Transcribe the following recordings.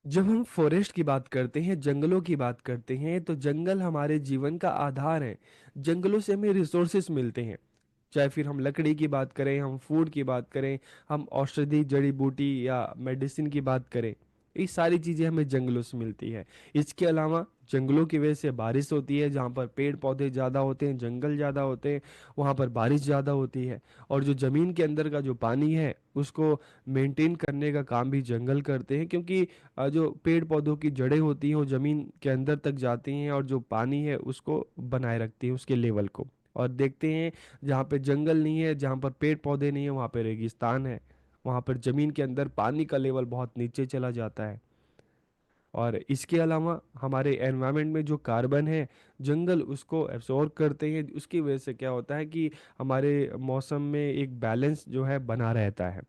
जब हम फॉरेस्ट की बात करते हैं, जंगलों की बात करते हैं, तो जंगल हमारे जीवन का आधार है। जंगलों से हमें रिसोर्सेस मिलते हैं। चाहे फिर हम लकड़ी की बात करें, हम फूड की बात करें, हम औषधि जड़ी बूटी या मेडिसिन की बात करें, ये सारी चीज़ें हमें जंगलों से मिलती है। इसके अलावा जंगलों की वजह से बारिश होती है। जहाँ पर पेड़ पौधे ज़्यादा होते हैं, जंगल ज़्यादा होते हैं, वहाँ पर बारिश ज़्यादा होती है। और जो ज़मीन के अंदर का जो पानी है उसको मेंटेन करने का काम भी जंगल करते हैं, क्योंकि जो पेड़ पौधों की जड़ें होती हैं वो ज़मीन के अंदर तक जाती हैं और जो पानी है उसको बनाए रखती हैं, उसके लेवल को। और देखते हैं, जहाँ पे जंगल नहीं है, जहाँ पर पेड़ पौधे नहीं है, वहाँ पे रेगिस्तान है। वहाँ पर ज़मीन के अंदर पानी का लेवल बहुत नीचे चला जाता है। और इसके अलावा हमारे एनवायरनमेंट में जो कार्बन है, जंगल उसको एब्सॉर्ब करते हैं। उसकी वजह से क्या होता है कि हमारे मौसम में एक बैलेंस जो है बना रहता है।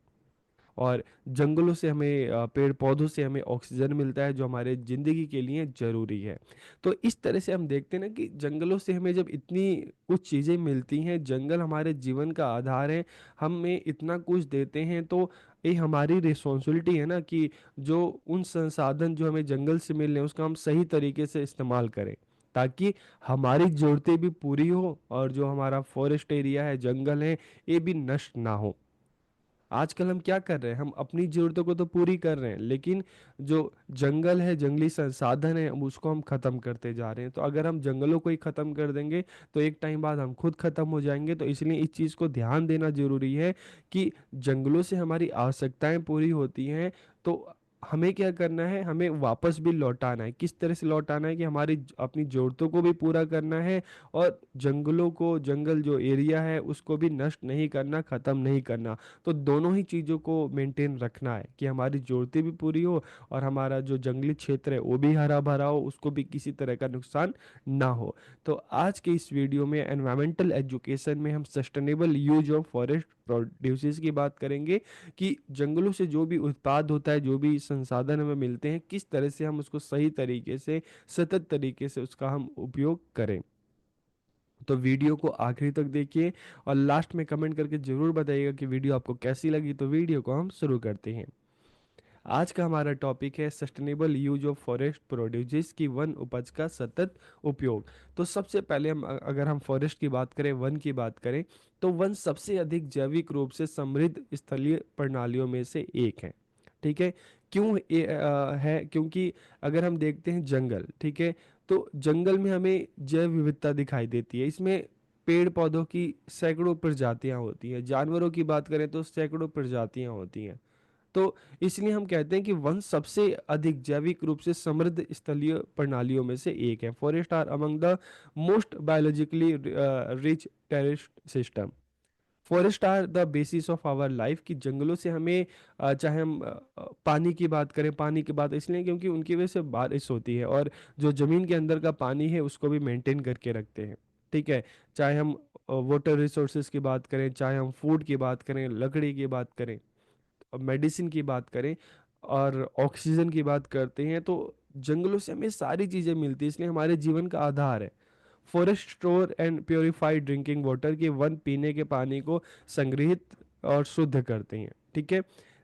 और जंगलों से हमें पेड़ पौधों से हमें ऑक्सीजन मिलता है, जो हमारे ज़िंदगी के लिए ज़रूरी है। तो इस तरह से हम देखते हैं ना कि जंगलों से हमें जब इतनी कुछ चीज़ें मिलती हैं, जंगल हमारे जीवन का आधार है, हमें इतना कुछ देते हैं, तो ये हमारी रिस्पॉन्सिबिलिटी है ना कि जो उन संसाधन जो हमें जंगल से मिल रहे हैं उसका हम सही तरीके से इस्तेमाल करें, ताकि हमारी ज़रूरतें भी पूरी हो और जो हमारा फॉरेस्ट एरिया है, जंगल है, ये भी नष्ट ना हो। आजकल हम क्या कर रहे हैं, हम अपनी जरूरतों को तो पूरी कर रहे हैं, लेकिन जो जंगल है, जंगली संसाधन है, उसको हम खत्म करते जा रहे हैं। तो अगर हम जंगलों को ही खत्म कर देंगे तो एक टाइम बाद हम खुद खत्म हो जाएंगे। तो इसलिए इस चीज़ को ध्यान देना जरूरी है कि जंगलों से हमारी आवश्यकताएं पूरी होती हैं, तो हमें क्या करना है, हमें वापस भी लौटाना है। किस तरह से लौटाना है कि हमारी अपनी जरूरतों को भी पूरा करना है, और जंगलों को, जंगल जो एरिया है उसको भी नष्ट नहीं करना, खत्म नहीं करना। तो दोनों ही चीज़ों को मेंटेन रखना है कि हमारी ज़रूरतें भी पूरी हो और हमारा जो जंगली क्षेत्र है वो भी हरा भरा हो, उसको भी किसी तरह का नुकसान ना हो। तो आज के इस वीडियो में एनवायरमेंटल एजुकेशन में हम sustainable use of forest produces की बात करेंगे कि जंगलों से जो भी उत्पाद होता है, जो भी संसाधन हमें मिलते हैं, किस तरह से हम उसको सही तरीके से, सतत तरीके से उसका हम उपयोग करें। तो वीडियो को आखिरी तक देखिए और लास्ट में कमेंट करके जरूर बताइएगा कि वीडियो आपको कैसी लगी। तो वीडियो को हम शुरू करते हैं। आज का हमारा टॉपिक है sustainable use of forest produces की वन उपज का सतत उपयोग। तो सबसे पहले हम अगर हम फॉरेस्ट की बात करें, वन की बात करें, तो वन सबसे अधिक जैविक रूप से समृद्ध स्थलीय प्रणालियों में से एक है। ठीक है। क्यों है? क्योंकि अगर हम देखते हैं जंगल, ठीक है, तो जंगल में हमें जैव विविधता दिखाई देती है। इसमें पेड़ पौधों की सैकड़ों प्रजातियां होती हैं, जानवरों की बात करें तो सैकड़ों प्रजातियां होती हैं। तो इसलिए हम कहते हैं कि वन सबसे अधिक जैविक रूप से समृद्ध स्थलीय प्रणालियों में से एक है। Forest are among the most biologically rich terrestrial system. Forest are the basis of our life. कि जंगलों से हमें चाहे हम पानी की बात करें, पानी की बात इसलिए क्योंकि उनकी वजह से बारिश होती है, और जो जमीन के अंदर का पानी है उसको भी मेंटेन करके रखते हैं। ठीक है। चाहे हम वाटर रिसोर्सेज की बात करें, चाहे हम फूड की बात करें, लकड़ी की बात करें, मेडिसिन की बात करें, और ऑक्सीजन की बात करते हैं, तो जंगलों से हमें सारी चीज़ें मिलती हैं, इसलिए हमारे जीवन का आधार है। Forest store and purified drinking water. के वन पीने के पानी को संग्रहित और शुद्ध करते हैं। ठीक है।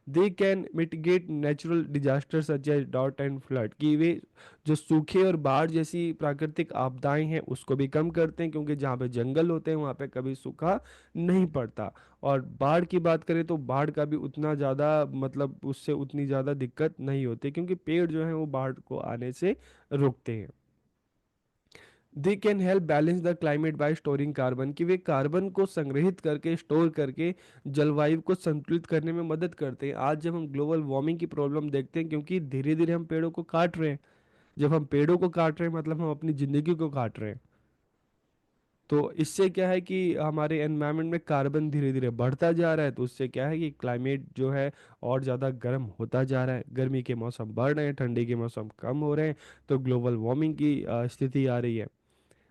They can mitigate natural disaster such as डॉट एंड फ्लड। कि वे जो सूखे और बाढ़ जैसी प्राकृतिक आपदाएं हैं उसको भी कम करते हैं, क्योंकि जहाँ पे जंगल होते हैं वहाँ पे कभी सूखा नहीं पड़ता। और बाढ़ की बात करें तो बाढ़ का भी उतना ज़्यादा, मतलब उससे उतनी ज़्यादा दिक्कत नहीं होती, क्योंकि पेड़ जो है वो बाढ़ को आने से रोकते हैं। They can help balance the climate bye storing carbon. कि वे कार्बन को संग्रहित करके, स्टोर करके जलवायु को संतुलित करने में मदद करते हैं। आज जब हम ग्लोबल वार्मिंग की प्रॉब्लम देखते हैं, क्योंकि धीरे धीरे हम पेड़ों को काट रहे हैं। जब हम पेड़ों को काट रहे हैं मतलब हम अपनी जिंदगी को काट रहे हैं। तो इससे क्या है कि हमारे एनवायरनमेंट में कार्बन धीरे धीरे बढ़ता जा रहा है, तो उससे क्या है कि क्लाइमेट जो है और ज़्यादा गर्म होता जा रहा है। गर्मी के मौसम बढ़ रहे हैं, ठंडी के मौसम कम हो रहे हैं, तो ग्लोबल वार्मिंग की स्थिति आ रही है।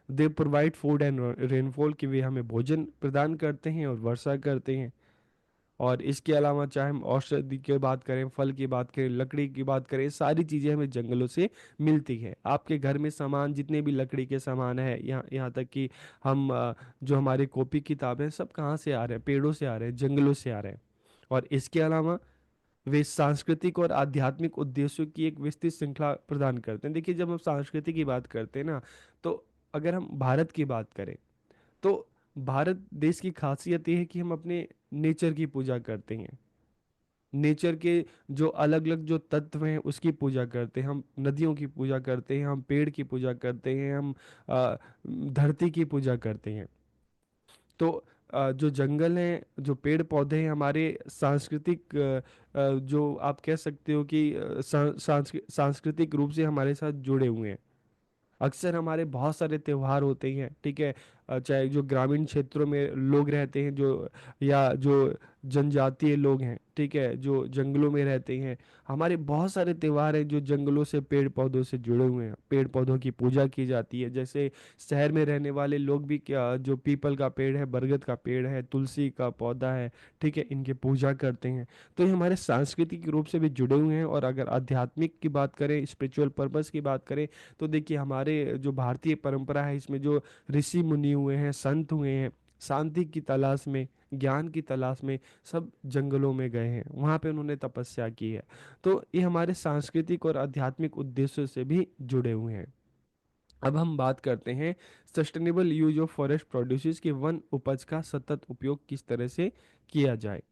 They provide food and rainfall. की वे हमें भोजन प्रदान करते हैं और वर्षा करते हैं। और इसके अलावा चाहे हम औषधि की बात करें, फल की बात करें, लकड़ी की बात करें, सारी चीज़ें हमें जंगलों से मिलती है। आपके घर में सामान जितने भी लकड़ी के सामान है, यहाँ यहाँ तक कि हम जो हमारे कॉपी किताब है, सब कहाँ से आ रहे हैं? पेड़ों से आ रहे हैं, जंगलों से आ रहे हैं। और इसके अलावा वे सांस्कृतिक और आध्यात्मिक उद्देश्यों की एक विस्तृत श्रृंखला प्रदान करते हैं। देखिए, जब हम संस्कृति की बात करते हैं ना, तो अगर हम भारत की बात करें, तो भारत देश की खासियत ये है कि हम अपने नेचर की पूजा करते हैं। नेचर के जो अलग अलग जो तत्व हैं उसकी पूजा करते हैं, हम नदियों की पूजा करते हैं, हम पेड़ की पूजा करते हैं, हम अ, धरती की पूजा करते हैं। तो जो जंगल हैं, जो पेड़ पौधे हैं, हमारे सांस्कृतिक जो आप कह सकते हो कि सांस्कृतिक रूप से हमारे साथ जुड़े हुए हैं। अक्सर हमारे बहुत सारे त्योहार होते हैं, ठीक है। चाहे जो ग्रामीण क्षेत्रों में लोग रहते हैं, जो या जो जनजातीय लोग हैं, ठीक है, जो जंगलों में रहते हैं, हमारे बहुत सारे त्योहार हैं जो जंगलों से पेड़ पौधों से जुड़े हुए हैं। पेड़ पौधों की पूजा की जाती है। जैसे शहर में रहने वाले लोग भी क्या, जो पीपल का पेड़ है, बरगद का पेड़ है, तुलसी का पौधा है, ठीक है, इनकी पूजा करते हैं। तो ये हमारे सांस्कृतिक रूप से भी जुड़े हुए हैं। और अगर आध्यात्मिक की बात करें, स्पिरिचुअल पर्पस की बात करें, तो देखिए हमारे जो भारतीय परंपरा है, इसमें जो ऋषि मुनि हुए हैं, संत हुए हैं, शांति की तलाश में, ज्ञान की तलाश में, सब जंगलों में गए हैं, वहां पे उन्होंने तपस्या की है। तो ये हमारे सांस्कृतिक और आध्यात्मिक उद्देश्यों से भी जुड़े हुए हैं। अब हम बात करते हैं sustainable use of forest produces, कि वन उपज का सतत उपयोग किस तरह से किया जाए।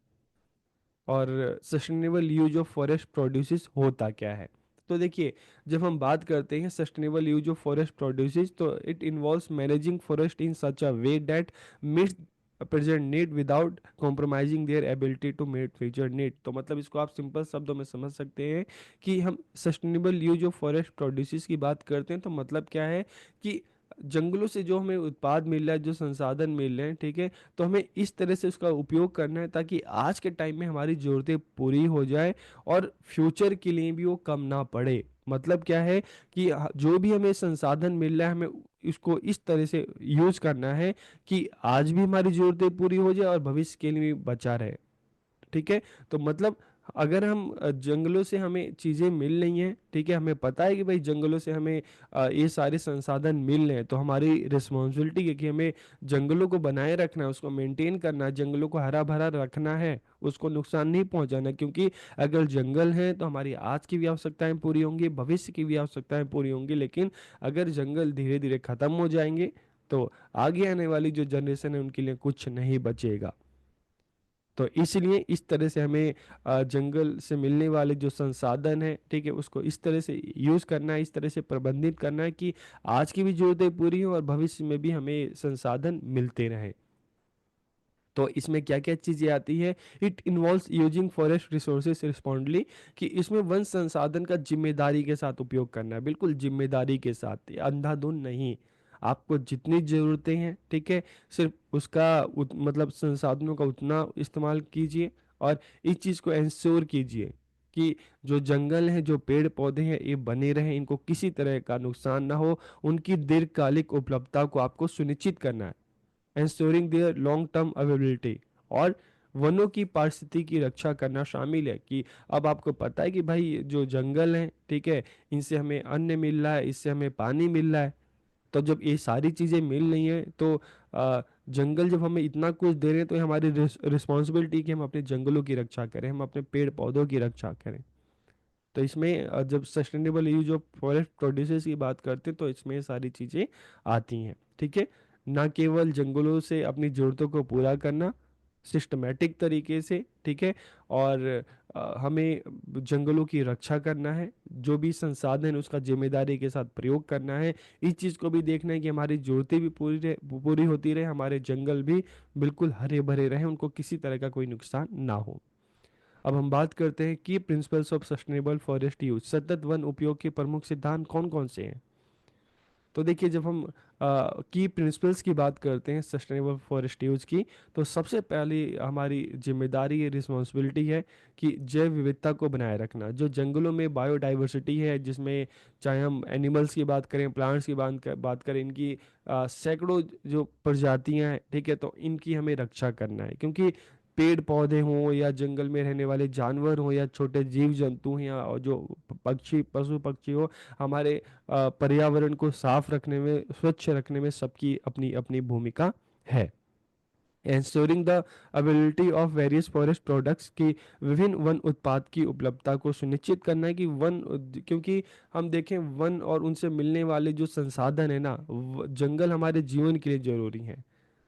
और sustainable use of forest produces होता क्या है। तो देखिए, जब हम बात करते हैं sustainable use of forest produces, तो it involves managing forest in such a way that meets present need without compromising their ability to meet future need. तो मतलब इसको आप सिंपल शब्दों में समझ सकते हैं कि हम sustainable use of forest produces की बात करते हैं तो मतलब क्या है कि जंगलों से जो हमें उत्पाद मिल रहा है, जो संसाधन मिल रहे हैं, ठीक है, तो हमें इस तरह से उसका उपयोग करना है ताकि आज के टाइम में हमारी ज़रूरतें पूरी हो जाए और फ्यूचर के लिए भी वो कम ना पड़े। मतलब क्या है कि जो भी हमें संसाधन मिल रहा है, हमें इसको इस तरह से यूज करना है कि आज भी हमारी ज़रूरतें पूरी हो जाए और भविष्य के लिए भी बचा रहे। ठीक है। तो मतलब अगर हम जंगलों से हमें चीज़ें मिल रही हैं, ठीक है, हमें पता है कि भाई जंगलों से हमें ये सारे संसाधन मिल रहे हैं, तो हमारी रिस्पॉन्सिबिलिटी है कि हमें जंगलों को बनाए रखना है, उसको मेंटेन करना है, जंगलों को हरा भरा रखना है, उसको नुकसान नहीं पहुंचाना। क्योंकि अगर जंगल है तो हमारी आज की भी आवश्यकताएं पूरी होंगी, भविष्य की भी आवश्यकताएं पूरी होंगी। लेकिन अगर जंगल धीरे धीरे खत्म हो जाएंगे तो आगे आने वाली जो जनरेशन है उनके लिए कुछ नहीं बचेगा। तो इसलिए इस तरह से हमें जंगल से मिलने वाले जो संसाधन है, ठीक है, उसको इस तरह से यूज करना है, इस तरह से प्रबंधित करना है कि आज की भी जरूरतें पूरी हो और भविष्य में भी हमें संसाधन मिलते रहे। तो इसमें क्या क्या चीजें आती है। It involves using forest resources responsibly, कि इसमें वन संसाधन का जिम्मेदारी के साथ उपयोग करना है, बिल्कुल जिम्मेदारी के साथ, अंधाधुंध नहीं। आपको जितनी ज़रूरतें हैं, ठीक है, सिर्फ उसका मतलब संसाधनों का उतना इस्तेमाल कीजिए। और इस चीज़ को इंश्योर कीजिए कि जो जंगल हैं, जो पेड़ पौधे हैं, ये बने रहें, इनको किसी तरह का नुकसान ना हो। उनकी दीर्घकालिक उपलब्धता को आपको सुनिश्चित करना है, ensuring their long term availability। और वनों की पारिस्थितिकी की रक्षा करना शामिल है कि अब आपको पता है कि भाई जो जंगल है, ठीक है, इनसे हमें अन्न मिल रहा है, इससे हमें पानी मिल रहा है। तो जब ये सारी चीज़ें मिल रही हैं तो जंगल जब हमें इतना कुछ दे रहे हैं तो ये हमारी रिस्पॉन्सिबिलिटी कि हम अपने जंगलों की रक्षा करें, हम अपने पेड़ पौधों की रक्षा करें। तो इसमें जब sustainable use of forest produces की बात करते हैं तो इसमें ये सारी चीज़ें आती हैं, ठीक है। ना केवल जंगलों से अपनी ज़रूरतों को पूरा करना सिस्टमेटिक तरीके से, ठीक है, और हमें जंगलों की रक्षा करना है, जो भी संसाधन है उसका जिम्मेदारी के साथ प्रयोग करना है। इस चीज़ को भी देखना है कि हमारी ज़रूरतें भी पूरी होती रहे, हमारे जंगल भी बिल्कुल हरे भरे रहें, उनको किसी तरह का कोई नुकसान ना हो। अब हम बात करते हैं की principles of sustainable forest use, सतत वन उपयोग के प्रमुख सिद्धांत कौन कौन से हैं। तो देखिए, जब हम की प्रिंसिपल्स की बात करते हैं सस्टेनेबल फॉरेस्ट यूज की, तो सबसे पहली हमारी जिम्मेदारी है, रिस्पॉन्सिबिलिटी है कि जैव विविधता को बनाए रखना। जो जंगलों में बायोडाइवर्सिटी है, जिसमें चाहे हम एनिमल्स की बात करें, प्लांट्स की बात करें, इनकी सैकड़ों जो प्रजातियां हैं, ठीक है, तो इनकी हमें रक्षा करना है। क्योंकि पेड़ पौधे हों या जंगल में रहने वाले जानवर हों या छोटे जीव जंतु हैं या और जो पक्षी पशु पक्षी हो, हमारे पर्यावरण को साफ रखने में, स्वच्छ रखने में सबकी अपनी अपनी भूमिका है। ensuring the availability of various forest products की विभिन्न वन उत्पाद की उपलब्धता को सुनिश्चित करना है कि क्योंकि हम देखें वन और उनसे मिलने वाले जो संसाधन है ना, जंगल हमारे जीवन के लिए जरूरी हैं।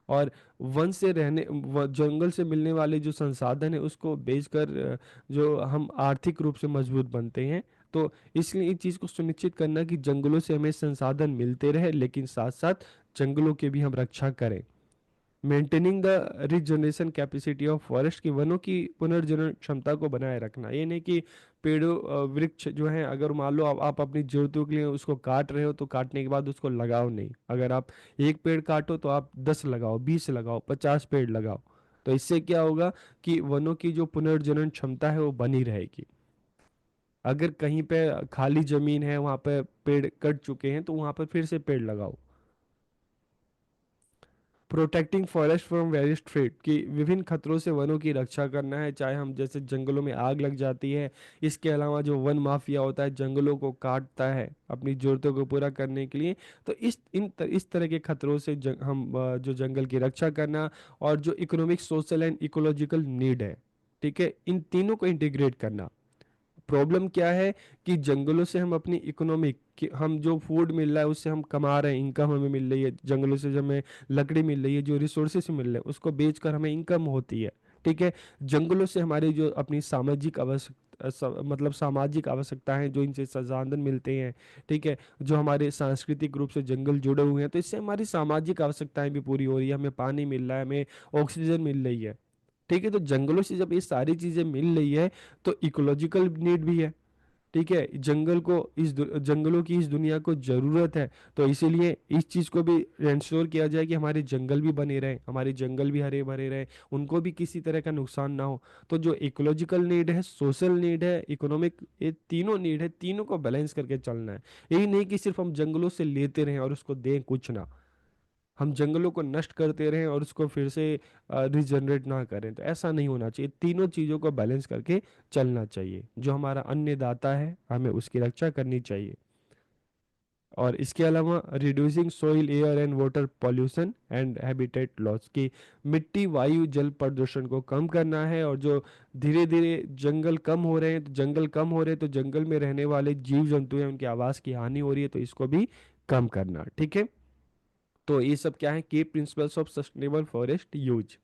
और वन से जंगल से मिलने वाले जो संसाधन है उसको बेचकर जो हम आर्थिक रूप से मजबूत बनते हैं। तो इसलिए इस चीज़ को सुनिश्चित करना कि जंगलों से हमें संसाधन मिलते रहे, लेकिन साथ साथ जंगलों की भी हम रक्षा करें। Maintaining the regeneration capacity of forest, की वनों की पुनर्जनन क्षमता को बनाए रखना। ये नहीं कि पेड़ों वृक्ष जो है, अगर मान लो आप अपनी जरूरतों के लिए उसको काट रहे हो तो काटने के बाद उसको लगाओ नहीं। अगर आप एक पेड़ काटो तो आप 10 लगाओ, 20 लगाओ, 50 पेड़ लगाओ। तो इससे क्या होगा कि वनों की जो पुनर्जनन क्षमता है वो बनी रहेगी। अगर कहीं पे खाली जमीन है, वहां पे पेड़ कट चुके हैं, तो वहां पर फिर से पेड़ लगाओ। Protecting forest from various threat, कि विभिन्न खतरों से वनों की रक्षा करना है, चाहे हम जैसे जंगलों में आग लग जाती है। इसके अलावा जो वन माफिया होता है जंगलों को काटता है अपनी जरूरतों को पूरा करने के लिए। तो इस तरह के खतरों से जो जंगल की रक्षा करना, और जो economic, social and ecological need है, ठीक है, इन तीनों को इंटीग्रेट करना। प्रॉब्लम क्या है कि जंगलों से हम अपनी इकोनॉमिक, हम जो फूड मिल रहा है उससे हम कमा रहे हैं, इनकम हमें मिल रही है, जंगलों से जो हमें लकड़ी मिल रही है, जो रिसोर्सेस मिल रहे हैं उसको बेचकर हमें इनकम होती है। ठीक है। जंगलों से हमारी जो अपनी सामाजिक मतलब सामाजिक आवश्यकताएं, जो इनसे संसाधन मिलते हैं, ठीक है, जो हमारे सांस्कृतिक रूप से जंगल जुड़े हुए हैं, तो इससे हमारी सामाजिक आवश्यकताएं भी पूरी हो रही है, हमें पानी मिल रहा है, हमें ऑक्सीजन मिल रही है। ठीक है। तो जंगलों से जब ये सारी चीजें मिल रही है तो इकोलॉजिकल नीड भी है। ठीक है। जंगलों की इस दुनिया को जरूरत है। तो इसीलिए इस चीज को भी इंश्योर किया जाए कि हमारे जंगल भी बने रहे, हमारे जंगल भी हरे भरे रहे, उनको भी किसी तरह का नुकसान ना हो। तो जो इकोलॉजिकल नीड है, सोशल नीड है, इकोनॉमिक, ये तीनों नीड है, तीनों को बैलेंस करके चलना है। यही नहीं कि सिर्फ हम जंगलों से लेते रहें और उसको दें कुछ ना, हम जंगलों को नष्ट करते रहें और उसको फिर से रिजनरेट ना करें। तो ऐसा नहीं होना चाहिए। तीनों चीज़ों को बैलेंस करके चलना चाहिए। जो हमारा अन्नदाता है हमें उसकी रक्षा करनी चाहिए। और इसके अलावा reducing soil, air and water pollution and habitat loss, की मिट्टी, वायु, जल प्रदूषण को कम करना है। और जो धीरे धीरे जंगल कम हो रहे हैं, तो जंगल कम हो रहे हैं तो जंगल में रहने वाले जीव जंतु हैं, उनके आवास की हानि हो रही है, तो इसको भी कम करना। ठीक है। तो ये सब क्या है, की principles of sustainable forest use.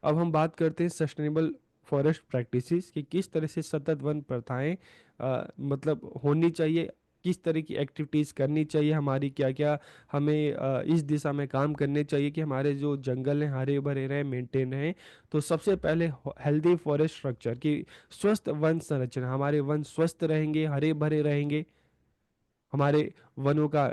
अब हम बात करते हैं सस्टेनेबल फॉरेस्ट प्रैक्टिसेस, कि किस तरह से सतत वन प्रथाएं मतलब होनी चाहिए, किस तरह की एक्टिविटीज़ करनी चाहिए, हमारी क्या क्या हमें इस दिशा में काम करने चाहिए कि हमारे जो जंगल हैं हरे भरे रहें, मेंटेन रहें। तो सबसे पहले हेल्दी फॉरेस्ट स्ट्रक्चर, की स्वस्थ वन संरचना, हमारे वन स्वस्थ रहेंगे, हरे भरे रहेंगे, हमारे वनों का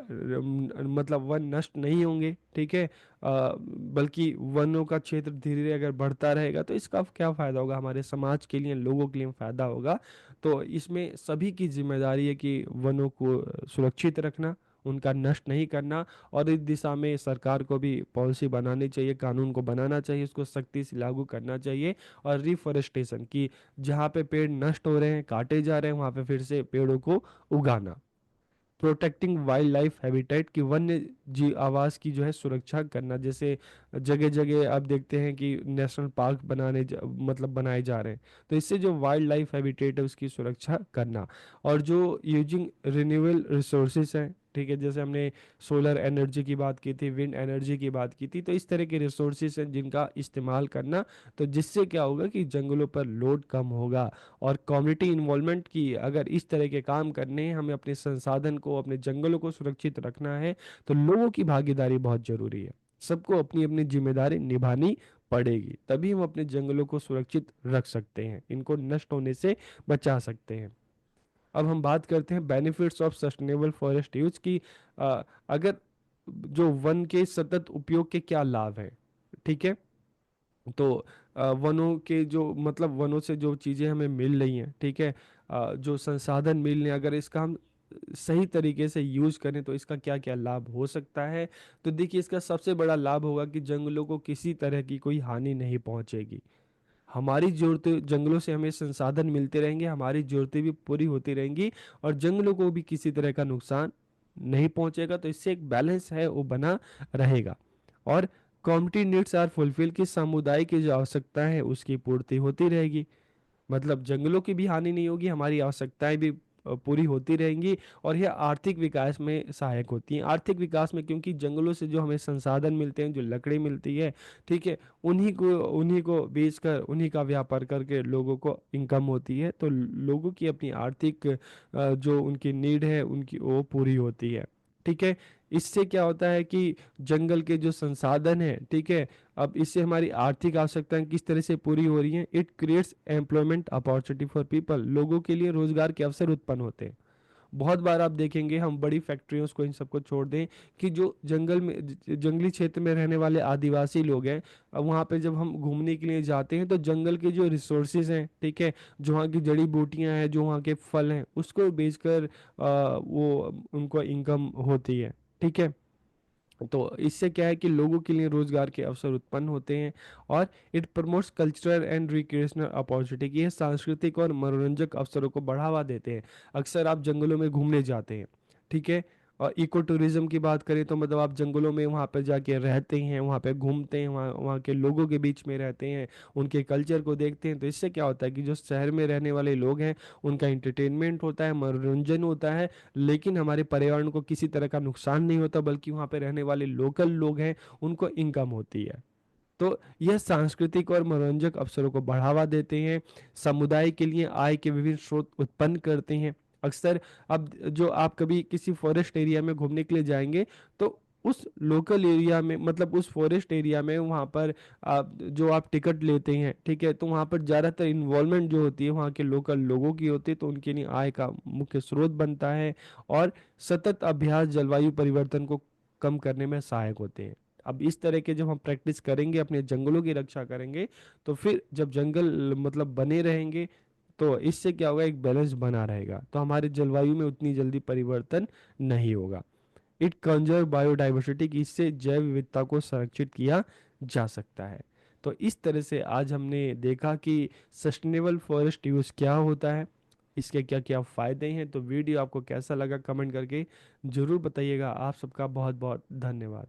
मतलब वन नष्ट नहीं होंगे। ठीक है। बल्कि वनों का क्षेत्र धीरे धीरे अगर बढ़ता रहेगा तो इसका क्या फायदा होगा, हमारे समाज के लिए, लोगों के लिए फायदा होगा। तो इसमें सभी की जिम्मेदारी है कि वनों को सुरक्षित रखना, उनका नष्ट नहीं करना। और इस दिशा में सरकार को भी पॉलिसी बनानी चाहिए, कानून को बनाना चाहिए, उसको सख्ती से लागू करना चाहिए। और रिफॉरेस्टेशन, की जहाँ पे पेड़ नष्ट हो रहे हैं, काटे जा रहे हैं, वहाँ पे फिर से पेड़ों को उगाना। प्रोटेक्टिंग वाइल्ड लाइफ हैबिटेट, की वन्य जीव आवास की जो है सुरक्षा करना। जैसे जगह जगह आप देखते हैं कि नेशनल पार्क मतलब बनाए जा रहे हैं, तो इससे जो वाइल्ड लाइफ हैबिटेट है उसकी सुरक्षा करना। और जो यूजिंग रिन्यूएबल रिसोर्सेज हैं, ठीक है, जैसे हमने सोलर एनर्जी की बात की थी, विंड एनर्जी की बात की थी, तो इस तरह के रिसोर्सेज हैं जिनका इस्तेमाल करना। तो जिससे क्या होगा कि जंगलों पर लोड कम होगा। और कम्युनिटी इन्वॉल्वमेंट, की अगर इस तरह के काम करने हैं, हमें अपने संसाधन को, अपने जंगलों को सुरक्षित रखना है, तो लोगों की भागीदारी बहुत जरूरी है। सबको अपनी अपनी जिम्मेदारी निभानी पड़ेगी, तभी हम अपने जंगलों को सुरक्षित रख सकते हैं, इनको नष्ट होने से बचा सकते हैं। अब हम बात करते हैं benefits of sustainable forest use, की अगर जो वन के सतत उपयोग के क्या लाभ हैं। ठीक है। तो वनों के जो मतलब वनों से जो चीज़ें हमें मिल रही हैं, ठीक है, जो संसाधन मिल रहे हैं, अगर इसका हम सही तरीके से यूज करें तो इसका क्या क्या लाभ हो सकता है। तो देखिए, इसका सबसे बड़ा लाभ होगा कि जंगलों को किसी तरह की कोई हानि नहीं पहुंचेगी। हमारी जरूरतें, जंगलों से हमें संसाधन मिलते रहेंगे, हमारी जरूरतें भी पूरी होती रहेंगी, और जंगलों को भी किसी तरह का नुकसान नहीं पहुंचेगा। तो इससे एक बैलेंस है वो बना रहेगा। और कम्युनिटी नीड्स आर फुलफिल, की समुदाय की जो आवश्यकता है उसकी पूर्ति होती रहेगी। मतलब जंगलों की भी हानि नहीं होगी, हमारी आवश्यकताएं भी पूरी होती रहेंगी। और यह आर्थिक विकास में सहायक होती हैं, आर्थिक विकास में, क्योंकि जंगलों से जो हमें संसाधन मिलते हैं, जो लकड़ी मिलती है, ठीक है, उन्हीं को बेचकर, उन्हीं का व्यापार करके लोगों को इनकम होती है, तो लोगों की अपनी आर्थिक जो उनकी नीड है उनकी वो पूरी होती है। ठीक है। इससे क्या होता है कि जंगल के जो संसाधन है, ठीक है, अब इससे हमारी आर्थिक आवश्यकताएं किस तरह से पूरी हो रही हैं। It creates employment opportunity for people, लोगों के लिए रोजगार के अवसर उत्पन्न होते हैं। बहुत बार आप देखेंगे, हम बड़ी फैक्ट्रियों को इन सबको छोड़ दें, कि जो जंगल में जंगली क्षेत्र में रहने वाले आदिवासी लोग हैं, अब वहाँ पे जब हम घूमने के लिए जाते हैं तो जंगल के जो रिसोर्सेज हैं, ठीक है, जो वहाँ की जड़ी बूटियां हैं, जो वहाँ के फल हैं, उसको बेचकर वो उनको इनकम होती है। ठीक है। तो इससे क्या है कि लोगों के लिए रोजगार के अवसर उत्पन्न होते हैं। और it promotes cultural and recreational opportunity, की ये सांस्कृतिक और मनोरंजक अवसरों को बढ़ावा देते हैं। अक्सर आप जंगलों में घूमने जाते हैं, ठीक है, और इको टूरिज्म की बात करें तो मतलब आप जंगलों में वहाँ पे जाके रहते हैं, वहाँ पे घूमते हैं, वहाँ वहाँ के लोगों के बीच में रहते हैं, उनके कल्चर को देखते हैं। तो इससे क्या होता है कि जो शहर में रहने वाले लोग हैं, उनका इंटरटेनमेंट होता है, मनोरंजन होता है, लेकिन हमारे पर्यावरण को किसी तरह का नुकसान नहीं होता, बल्कि वहाँ पे रहने वाले लोकल लोग हैं उनको इनकम होती है। तो यह सांस्कृतिक और मनोरंजक अवसरों को बढ़ावा देते हैं, समुदाय के लिए आय के विभिन्न स्रोत उत्पन्न करते हैं। अक्सर अब जो आप कभी किसी फॉरेस्ट एरिया में घूमने के लिए जाएंगे, तो उस लोकल एरिया में, मतलब उस फॉरेस्ट एरिया में, वहाँ पर आप टिकट लेते हैं, ठीक है, तो वहाँ पर ज़्यादातर इन्वॉल्वमेंट जो होती है वहाँ के लोकल लोगों की होती है, तो उनके लिए आय का मुख्य स्रोत बनता है। और सतत अभ्यास जलवायु परिवर्तन को कम करने में सहायक होते हैं। अब इस तरह के जब हम प्रैक्टिस करेंगे, अपने जंगलों की रक्षा करेंगे, तो फिर जब जंगल मतलब बने रहेंगे, तो इससे क्या होगा, एक बैलेंस बना रहेगा, तो हमारे जलवायु में उतनी जल्दी परिवर्तन नहीं होगा। इट कंजर्व बायोडाइवर्सिटी, की इससे जैव विविधता को संरक्षित किया जा सकता है। तो इस तरह से आज हमने देखा कि सस्टेनेबल फॉरेस्ट यूज क्या होता है, इसके क्या क्या फायदे हैं। तो वीडियो आपको कैसा लगा कमेंट करके जरूर बताइएगा। आप सबका बहुत बहुत धन्यवाद।